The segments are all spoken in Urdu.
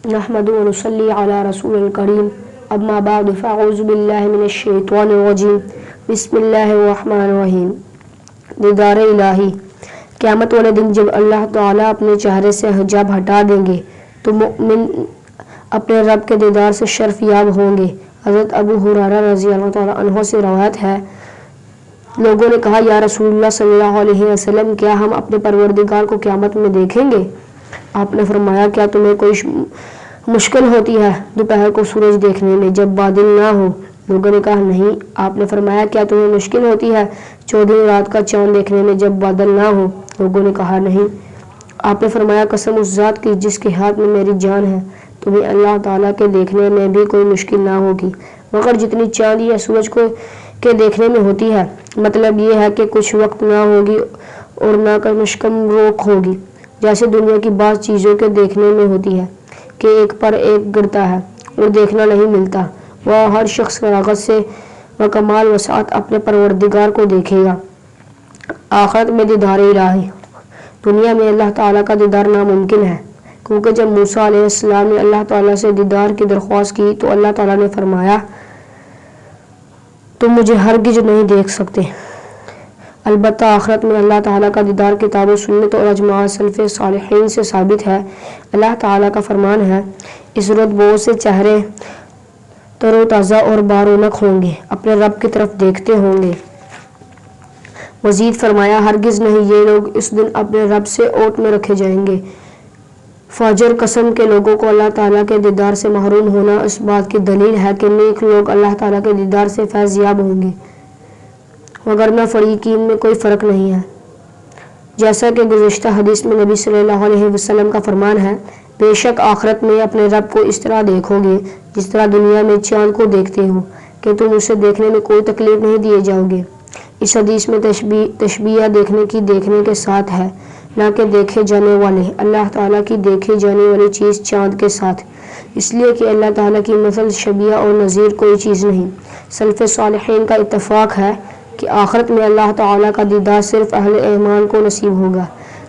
نحمدہ و نصلی علی رسول الکریم اما بعد فاعوذ باللہ من الشیطان الرجیم بسم اللہ الرحمن الرحیم۔ دیدار الہی، قیامت والے دن جب اللہ تعالیٰ اپنے چہرے سے حجاب ہٹا دیں گے تو مؤمن اپنے رب کے دیدار سے شرف یاب ہوں گے۔ حضرت ابو ہریرہ رضی اللہ تعالیٰ عنہ سے روایت ہے، لوگوں نے کہا یا رسول اللہ صلی اللہ علیہ وسلم، کیا ہم اپنے پروردگار کو قیامت میں دیکھیں گے؟ آپ نے فرمایا، کیا تمہیں کوئی مشکل ہوتی ہے دوپہر کو سورج دیکھنے میں جب بادل نہ ہو؟ لوگوں نے کہا نہیں۔ آپ نے فرمایا، کیا تمہیں مشکل ہوتی ہے 14 رات کا چاند دیکھنے میں جب بادل نہ ہو؟ لوگوں نے کہا نہیں۔ آپ نے فرمایا، قسم اس ذات کی جس کے ہاتھ میں میری جان ہے، تمہیں اللہ تعالیٰ کے دیکھنے میں بھی کوئی مشکل نہ ہوگی مگر جتنی چاند یا سورج کو کے دیکھنے میں ہوتی ہے۔ مطلب یہ ہے کہ کچھ وقت نہ ہوگی اور نہ کم کم روک ہوگی، جیسے دنیا کی بعض چیزوں کے دیکھنے میں ہوتی ہے کہ ایک پر ایک گرتا ہے اور دیکھنا نہیں ملتا۔ وہ ہر شخص فراغت سے و کمال وسعت اپنے پروردگار کو دیکھے گا۔ آخرت میں دیدار الہی، دنیا میں اللہ تعالیٰ کا دیدار ناممکن ہے، کیونکہ جب موسیٰ علیہ السلام نے اللہ تعالیٰ سے دیدار کی درخواست کی تو اللہ تعالیٰ نے فرمایا، تم مجھے ہرگز نہیں دیکھ سکتے۔ البتہ آخرت میں اللہ تعالیٰ کا دیدار کتاب و سنت اور اجماع سلف صالحین سے ثابت ہے۔ اللہ تعالیٰ کا فرمان ہے، اس روز بہت سے چہرے تر و تازہ اور بارونق ہوں گے، اپنے رب کی طرف دیکھتے ہوں گے۔ مزید فرمایا، ہرگز نہیں، یہ لوگ اس دن اپنے رب سے اوٹ میں رکھے جائیں گے۔ فاجر قسم کے لوگوں کو اللہ تعالیٰ کے دیدار سے محروم ہونا اس بات کی دلیل ہے کہ نیک لوگ اللہ تعالیٰ کے دیدار سے فیض یاب ہوں گے، وگرنہ فریقین میں کوئی فرق نہیں ہے۔ جیسا کہ گزشتہ حدیث میں نبی صلی اللہ علیہ وسلم کا فرمان ہے، بے شک آخرت میں اپنے رب کو اس طرح دیکھو گے جس طرح دنیا میں چاند کو دیکھتے ہو، کہ تم اسے دیکھنے میں کوئی تکلیف نہیں دیے جاؤ گے۔ اس حدیث میں تشبیہ دیکھنے کی دیکھنے کے ساتھ ہے، نہ کہ دیکھے جانے والے اللہ تعالیٰ کی دیکھی جانے والی چیز چاند کے ساتھ، اس لیے کہ اللہ تعالیٰ کی مثل شبیہ اور نظیر کوئی چیز نہیں۔ سلف صالحین کا اتفاق ہے کہ آخرت میں اللہ تعالیٰ کا دیدار صرف اہل ایمان کو نصیب ہوگا،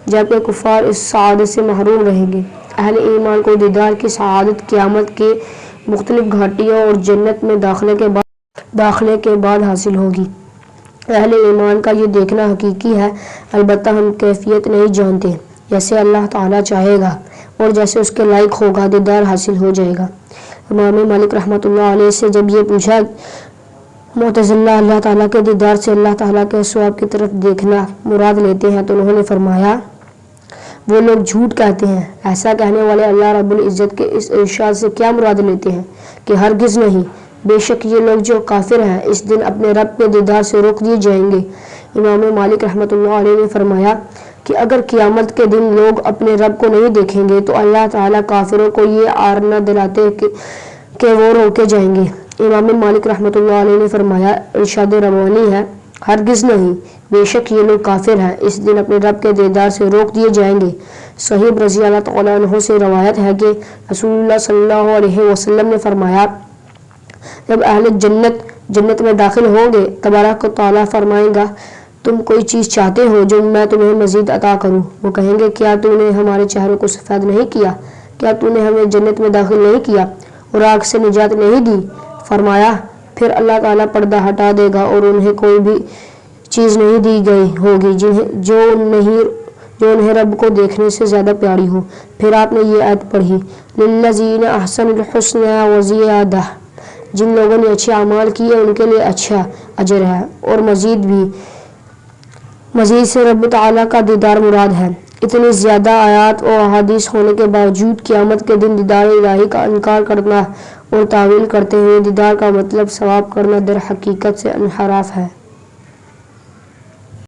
جبکہ کفار اس سعادت سے محروم رہیں گے۔ اہل ایمان کو دیدار کی سعادت قیامت کے مختلف گھاٹیوں اور جنت میں داخلے کے بعد حاصل ہوگی۔ اہل ایمان کا یہ دیکھنا حقیقی ہے، البتہ ہم کیفیت نہیں جانتے۔ جیسے اللہ تعالیٰ چاہے گا اور جیسے اس کے لائق ہوگا دیدار حاصل ہو جائے گا۔ امام مالک رحمۃ اللہ علیہ سے جب یہ پوچھا معتزلہ اللہ تعالیٰ کے دیدار سے اللہ تعالیٰ کے ثواب کی طرف دیکھنا مراد لیتے ہیں تو انہوں نے فرمایا، وہ لوگ جھوٹ کہتے ہیں۔ ایسا کہنے والے اللہ رب العزت کے اس ارشاد سے کیا مراد لیتے ہیں کہ ہرگز نہیں، بے شک یہ لوگ جو کافر ہیں اس دن اپنے رب کے دیدار سے روک دیے جائیں گے۔ امام مالک رحمۃ اللہ علیہ نے فرمایا کہ اگر قیامت کے دن لوگ اپنے رب کو نہیں دیکھیں گے تو اللہ تعالیٰ کافروں کو یہ آر نہ دلاتے کہ وہ روکے جائیں گے۔ امام مالک رحمۃ اللہ علیہ نے فرمایا، ارشاد ربانی ہے، ہرگز نہیں، بے شک یہ لوگ کافر ہیں، اس دن اپنے رب کے دیدار سے روک دیے جائیں گے۔ صہیب رضی اللہ تعالیٰ عنہ سے روایت ہے کہ رسول اللہ صلی اللہ علیہ وسلم نے فرمایا، جب اہل جنت میں داخل ہوں گے، تبارک و تعالیٰ فرمائے گا، تم کوئی چیز چاہتے ہو جو میں تمہیں مزید عطا کروں؟ وہ کہیں گے، کیا تو نے ہمارے چہروں کو سفید نہیں کیا؟ کیا تو نے ہمیں جنت میں داخل نہیں کیا اور آگ سے نجات نہیں دی؟ فرمایا، پھر اللہ تعالیٰ پردہ ہٹا دے گا اور انہیں کوئی بھی چیز نہیں دی گئی ہوگی جو انہیں رب کو دیکھنے سے زیادہ پیاری ہو۔ پھر آپ نے یہ آیت پڑھی، للذین احسنوا الحسنی وزیادہ، جن لوگوں نے اچھے اعمال کیے ان کے لیے اچھا اجر ہے اور مزید سے رب تعالیٰ کا دیدار مراد ہے۔ اتنی زیادہ آیات و احادیث ہونے کے باوجود قیامت کے دن دیدار الہی کا انکار کرنا اور تعویل کرتے ہوئے دیدار کا مطلب ثواب کرنا در حقیقت سے انحراف ہے۔